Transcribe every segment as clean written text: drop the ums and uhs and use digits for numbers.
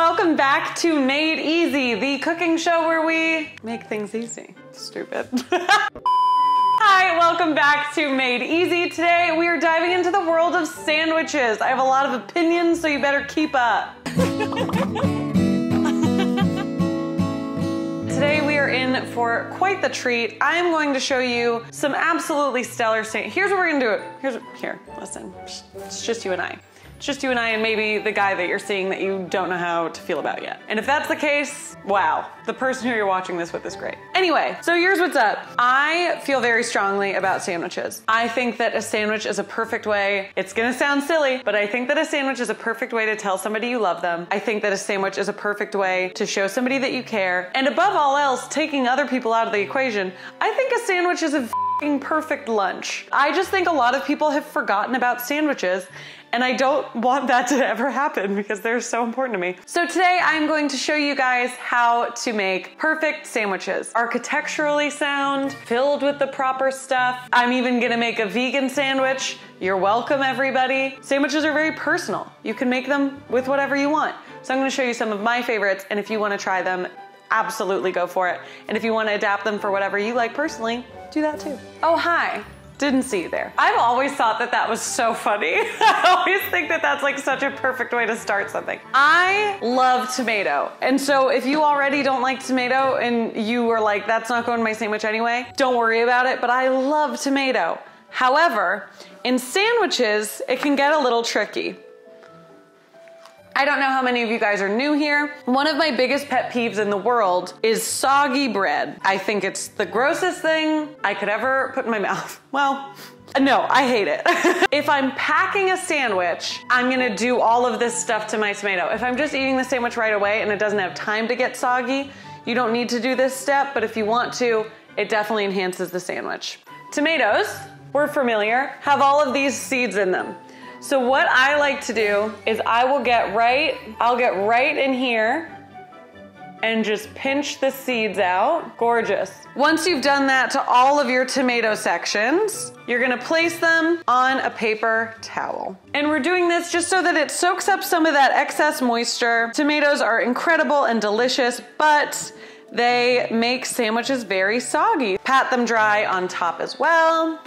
welcome back to Made Easy, the cooking show where we make things easy. Stupid. Hi, welcome back to Made Easy. Today we are diving into the world of sandwiches. I have a lot of opinions, so you better keep up. Today we are in for quite the treat. I am going to show you some absolutely stellar sandwiches. Here's what we're gonna do. Here, listen, it's just you and I. It's just you and I and maybe the guy that you're seeing that you don't know how to feel about yet. And if that's the case, wow, the person who you're watching this with is great. Anyway, so here's what's up. I feel very strongly about sandwiches. I think that a sandwich is a perfect way, it's gonna sound silly, but I think that a sandwich is a perfect way to tell somebody you love them. I think that a sandwich is a perfect way to show somebody that you care. And above all else, taking other people out of the equation, I think a sandwich is a perfect lunch. I just think a lot of people have forgotten about sandwiches, and I don't want that to ever happen because they're so important to me. So today I'm going to show you guys how to make perfect sandwiches. Architecturally sound, filled with the proper stuff. I'm even gonna make a vegan sandwich. You're welcome, everybody. Sandwiches are very personal. You can make them with whatever you want. So I'm gonna show you some of my favorites, and if you wanna try them, absolutely go for it. And if you wanna adapt them for whatever you like personally, do that too. Oh, hi. Didn't see you there. I've always thought that that was so funny. I always think that that's like such a perfect way to start something. I love tomato. And so if you already don't like tomato and you were like, that's not going in my sandwich anyway, don't worry about it, but I love tomato. However, in sandwiches, it can get a little tricky. I don't know how many of you guys are new here. One of my biggest pet peeves in the world is soggy bread. I think it's the grossest thing I could ever put in my mouth. Well, no, I hate it. If I'm packing a sandwich, I'm gonna do all of this stuff to my tomato. If I'm just eating the sandwich right away and it doesn't have time to get soggy, you don't need to do this step, but if you want to, it definitely enhances the sandwich. Tomatoes, we're familiar, have all of these seeds in them. So what I like to do is I'll get right in here and just pinch the seeds out. Gorgeous. Once you've done that to all of your tomato sections, you're gonna place them on a paper towel. And we're doing this just so that it soaks up some of that excess moisture. Tomatoes are incredible and delicious, but they make sandwiches very soggy. Pat them dry on top as well.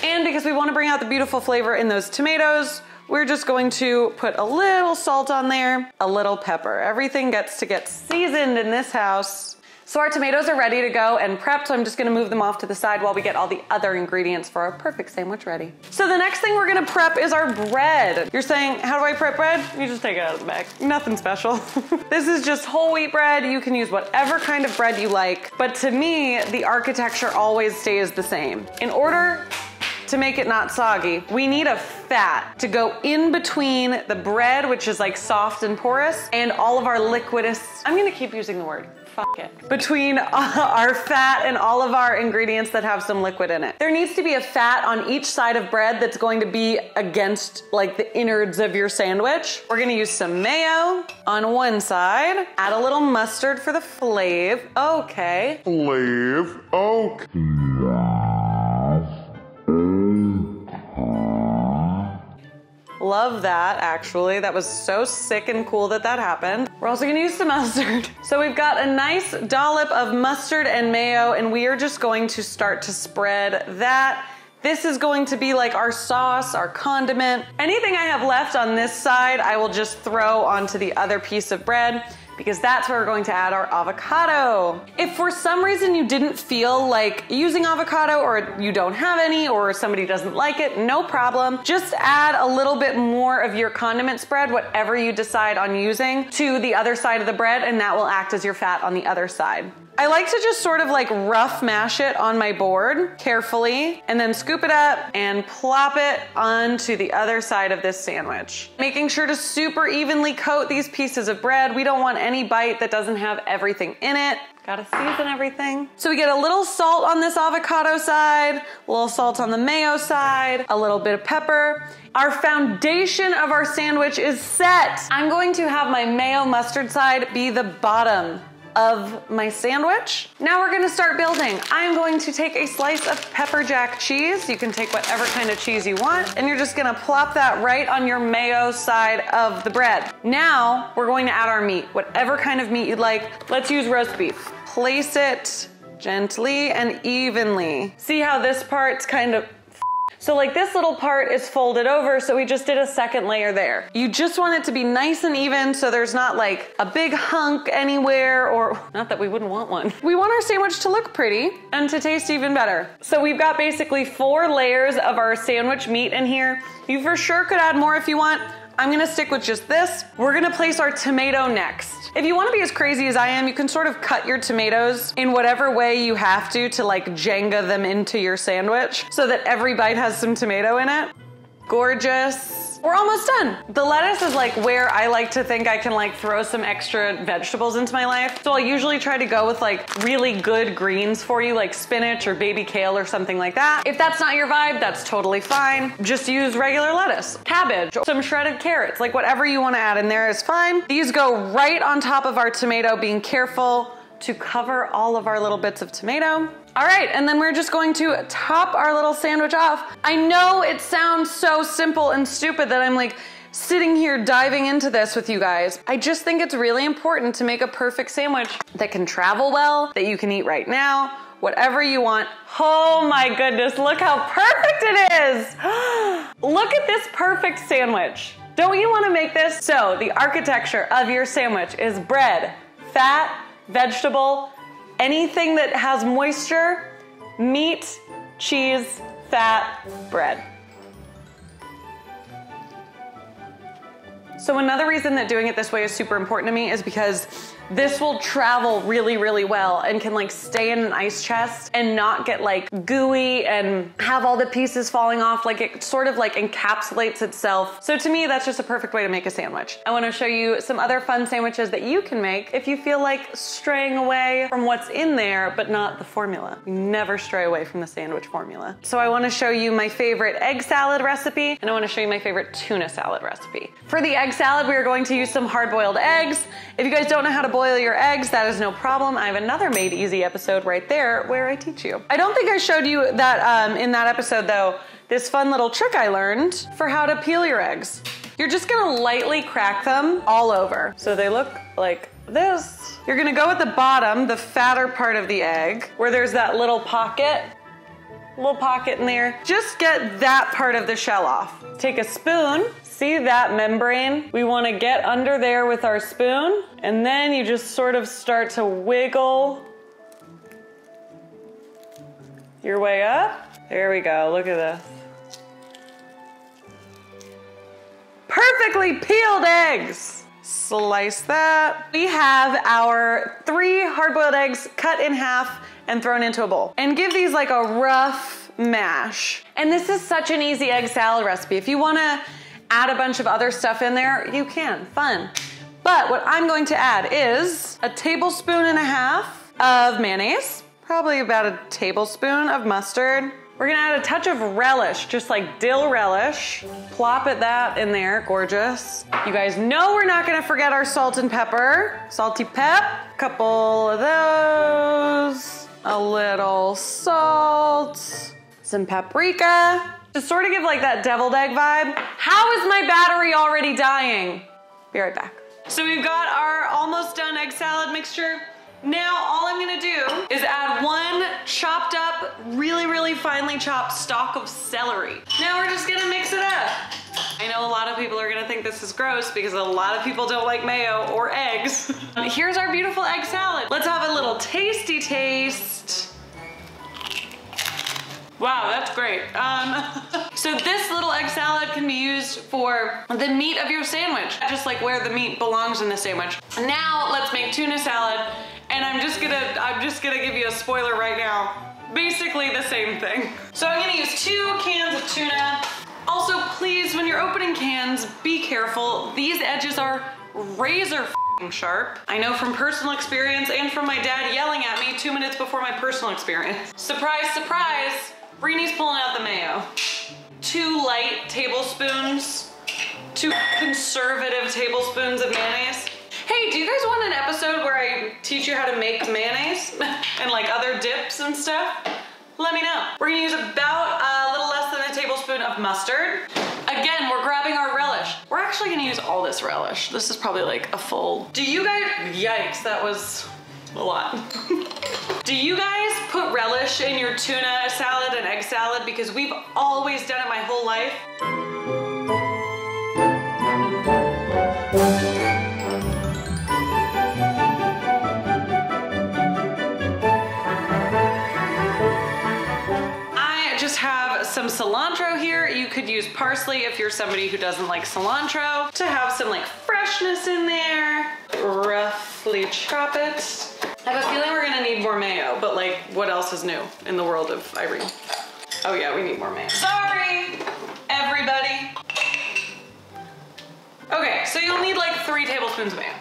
And because we want to bring out the beautiful flavor in those tomatoes, we're just going to put a little salt on there, a little pepper. Everything gets to get seasoned in this house. So our tomatoes are ready to go and prepped, so I'm just gonna move them off to the side while we get all the other ingredients for our perfect sandwich ready. So the next thing we're gonna prep is our bread. You're saying, how do I prep bread? You just take it out of the bag. Nothing special. This is just whole wheat bread. You can use whatever kind of bread you like, but to me, the architecture always stays the same. In order to make it not soggy, we need a fat to go in between the bread, which is like soft and porous, and all of our liquidous, I'm gonna keep using the word, fuck it. Between our fat and all of our ingredients that have some liquid in it. There needs to be a fat on each side of bread that's going to be against like the innards of your sandwich. We're gonna use some mayo on one side, add a little mustard for the flav. Okay. Flav, okay. Love that, actually. That was so sick and cool that that happened. We're also gonna use some mustard. So we've got a nice dollop of mustard and mayo, and we are just going to start to spread that. This is going to be like our sauce, our condiment. Anything I have left on this side, I will just throw onto the other piece of bread, because that's where we're going to add our avocado. If for some reason you didn't feel like using avocado, or you don't have any, or somebody doesn't like it, no problem. Just add a little bit more of your condiment spread, whatever you decide on using, to the other side of the bread, and that will act as your fat on the other side. I like to just sort of like rough mash it on my board carefully, and then scoop it up and plop it onto the other side of this sandwich. Making sure to super evenly coat these pieces of bread. We don't want any bite that doesn't have everything in it. Gotta season everything. So we get a little salt on this avocado side, a little salt on the mayo side, a little bit of pepper. Our foundation of our sandwich is set. I'm going to have my mayo mustard side be the bottom of my sandwich. Now we're gonna start building. I'm going to take a slice of pepper jack cheese. You can take whatever kind of cheese you want, and you're just gonna plop that right on your mayo side of the bread. Now we're going to add our meat, whatever kind of meat you'd like. Let's use roast beef. Place it gently and evenly. See how this part's kind of, so like this little part is folded over, so we just did a second layer there. You just want it to be nice and even so there's not like a big hunk anywhere, or not that we wouldn't want one. We want our sandwich to look pretty and to taste even better. So we've got basically 4 layers of our sandwich meat in here. You for sure could add more if you want. I'm gonna stick with just this. We're gonna place our tomato next. If you wanna be as crazy as I am, you can sort of cut your tomatoes in whatever way you have to like Jenga them into your sandwich so that every bite has some tomato in it. Gorgeous. We're almost done. The lettuce is like where I like to think I can like throw some extra vegetables into my life. So I'll usually try to go with like really good greens for you, like spinach or baby kale or something like that. If that's not your vibe, that's totally fine. Just use regular lettuce, cabbage, some shredded carrots, like whatever you wanna add in there is fine. These go right on top of our tomato, being careful to cover all of our little bits of tomato. All right, and then we're just going to top our little sandwich off. I know it sounds so simple and stupid that I'm like sitting here diving into this with you guys. I just think it's really important to make a perfect sandwich that can travel well, that you can eat right now, whatever you want. Oh my goodness, look how perfect it is. Look at this perfect sandwich. Don't you wanna make this? So the architecture of your sandwich is bread, fat, vegetable, anything that has moisture, meat, cheese, fat, bread. So another reason that doing it this way is super important to me is because this will travel really, really well and can like stay in an ice chest and not get like gooey and have all the pieces falling off. Like it sort of like encapsulates itself. So to me, that's just a perfect way to make a sandwich. I wanna show you some other fun sandwiches that you can make if you feel like straying away from what's in there, but not the formula. You never stray away from the sandwich formula. So I wanna show you my favorite egg salad recipe, and I wanna show you my favorite tuna salad recipe. For the egg salad, we are going to use some hard-boiled eggs. If you guys don't know how to boil your eggs, that is no problem. I have another Made Easy episode right there where I teach you. I don't think I showed you that in that episode though, this fun little trick I learned for how to peel your eggs. You're just gonna lightly crack them all over. So they look like this. You're gonna go at the bottom, the fatter part of the egg, where there's that little pocket in there. Just get that part of the shell off. Take a spoon. See that membrane? We want to get under there with our spoon, and then you just sort of start to wiggle your way up. There we go, look at this. Perfectly peeled eggs. Slice that. We have our 3 hard-boiled eggs cut in half and thrown into a bowl. And give these like a rough mash. And this is such an easy egg salad recipe. If you wanna add a bunch of other stuff in there, you can, fun. But what I'm going to add is a 1.5 tablespoons of mayonnaise, probably about a tablespoon of mustard. We're gonna add a touch of relish, just like dill relish. Plop that in there, gorgeous. You guys know we're not gonna forget our salt and pepper. Salty pep, couple of those. A little salt, some paprika. To sort of give like that deviled egg vibe. How is my battery already dying? Be right back. So we've got our almost done egg salad mixture. Now all I'm gonna do is add 1 chopped up, really, really finely chopped stalk of celery. Now we're just gonna mix it up. I know a lot of people are gonna think this is gross because a lot of people don't like mayo or eggs. Here's our beautiful egg salad. Let's have a little tasty taste. Wow, that's great. So this little egg salad can be used for the meat of your sandwich, just like where the meat belongs in the sandwich. Now let's make tuna salad, and I'm just gonna give you a spoiler right now. Basically the same thing. So I'm gonna use 2 cans of tuna. Also, please, when you're opening cans, be careful. These edges are razor sharp. I know from personal experience and from my dad yelling at me 2 minutes before my personal experience. Surprise, surprise. Brittany's pulling out the mayo. 2 light tablespoons, 2 conservative tablespoons of mayonnaise. Hey, Hey, do you guys want an episode where I teach you how to make mayonnaise and like other dips and stuff? Let me know. We're gonna use about a little less than a tablespoon of mustard. Again, we're grabbing our relish. We're actually gonna use all this relish. This is probably like a full. Do you guys, yikes, that was a lot. Do you guys put relish in your tuna salad and egg salad? Because we've always done it my whole life. Some cilantro here. You could use parsley if you're somebody who doesn't like cilantro, to have some like freshness in there. Roughly chop it. I have a feeling we're gonna need more mayo, but like what else is new in the world of Irene? Oh yeah, we need more mayo. Sorry, everybody. Okay, so you'll need like 3 tablespoons of mayo.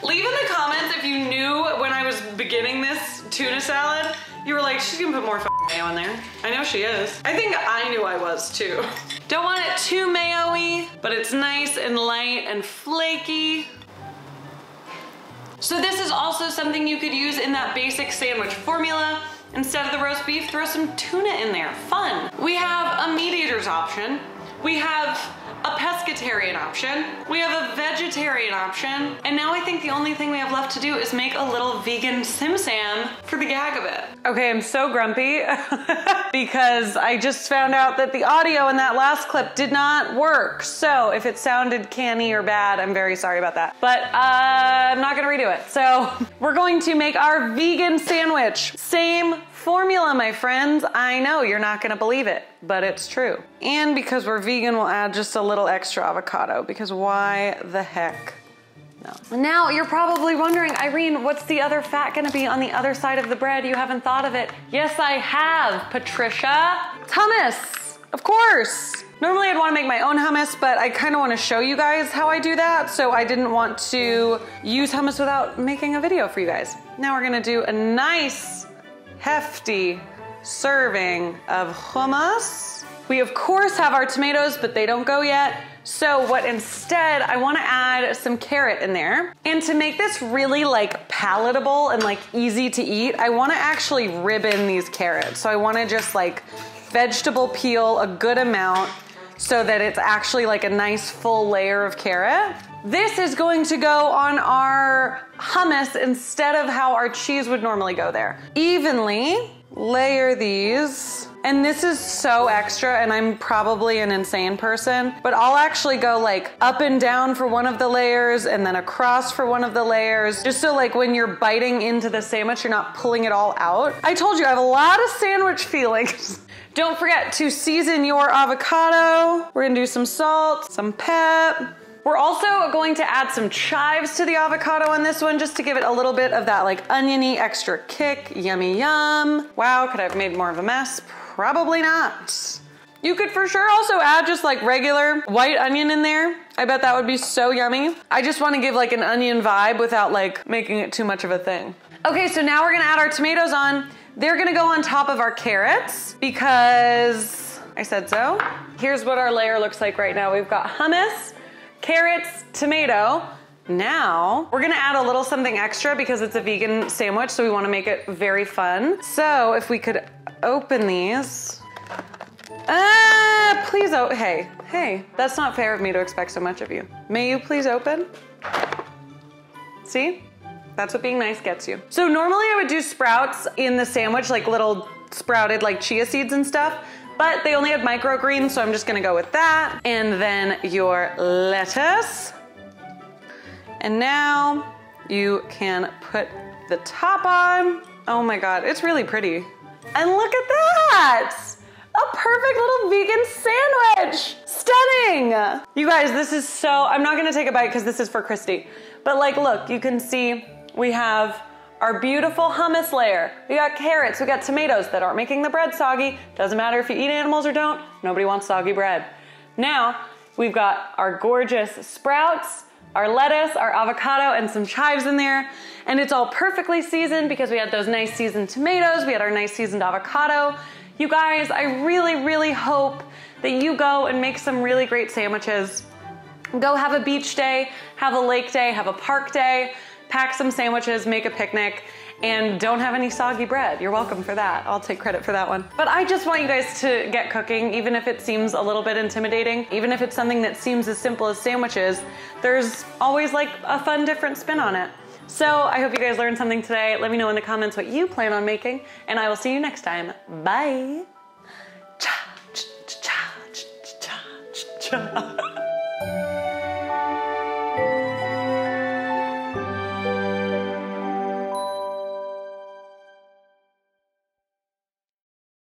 Leave in the comments if you knew when I was beginning this tuna salad, you were like, she's gonna put more mayo in there. I know she is. I think I knew I was too. Don't want it too mayo-y, but it's nice and light and flaky. So this is also something you could use in that basic sandwich formula. Instead of the roast beef, throw some tuna in there. Fun. We have a meat eater's option. We have a pescatarian option. We have a vegetarian option. And now I think the only thing we have left to do is make a little vegan sim-sam for the gag of it. Okay, I'm so grumpy because I just found out that the audio in that last clip did not work. So if it sounded canny or bad, I'm very sorry about that. But I'm not gonna redo it. So we're going to make our vegan sandwich. Same formula, my friends. I know you're not gonna believe it, but it's true. And because we're vegan, we'll add just a little extra avocado, because why the heck? No. Now you're probably wondering, Irene, what's the other fat gonna be on the other side of the bread? You haven't thought of it. Yes, I have, Patricia. Hummus, of course. Normally I'd wanna make my own hummus, but I kinda wanna show you guys how I do that, so I didn't want to use hummus without making a video for you guys. Now we're gonna do a nice, hefty serving of hummus. We of course have our tomatoes, but they don't go yet. So what instead, I wanna add some carrot in there. And to make this really like palatable and like easy to eat, I wanna actually ribbon these carrots. So I wanna just like vegetable peel a good amount so that it's actually like a nice full layer of carrot. This is going to go on our hummus instead of how our cheese would normally go there. Evenly layer these. And this is so extra, and I'm probably an insane person, but I'll actually go like up and down for one of the layers and then across for one of the layers, just so like when you're biting into the sandwich, you're not pulling it all out. I told you I have a lot of sandwich feelings. Don't forget to season your avocado. We're gonna do some salt, some pep. We're also going to add some chives to the avocado on this one, just to give it a little bit of that like oniony extra kick. Yummy yum. Wow, could I have made more of a mess? Probably not. You could for sure also add just like regular white onion in there. I bet that would be so yummy. I just want to give like an onion vibe without like making it too much of a thing. Okay, so now we're gonna add our tomatoes on. They're gonna go on top of our carrots because I said so. Here's what our layer looks like right now. We've got hummus, carrots, tomato. Now we're gonna add a little something extra because it's a vegan sandwich, so we wanna make it very fun. So if we could open these. Please, oh, hey, that's not fair of me to expect so much of you. May you please open? See? That's what being nice gets you. So normally I would do sprouts in the sandwich, like little sprouted like chia seeds and stuff, but they only had microgreens, so I'm just gonna go with that. And then your lettuce. And now you can put the top on. Oh my God, it's really pretty. And look at that! A perfect little vegan sandwich! Stunning! You guys, this is so, I'm not gonna take a bite because this is for Christy. But like, look, you can see we have our beautiful hummus layer. We got carrots, we got tomatoes that aren't making the bread soggy. Doesn't matter if you eat animals or don't, nobody wants soggy bread. Now, we've got our gorgeous sprouts, our lettuce, our avocado, and some chives in there. And it's all perfectly seasoned because we had those nice seasoned tomatoes, we had our nice seasoned avocado. You guys, I really, really hope that you go and make some really great sandwiches. Go have a beach day, have a lake day, have a park day, pack some sandwiches, make a picnic, and don't have any soggy bread. You're welcome for that. I'll take credit for that one. But I just want you guys to get cooking, even if it seems a little bit intimidating, even if it's something that seems as simple as sandwiches, there's always like a fun, different spin on it. So I hope you guys learned something today. Let me know in the comments what you plan on making, and I will see you next time. Bye. Cha, cha, cha, cha, cha, cha.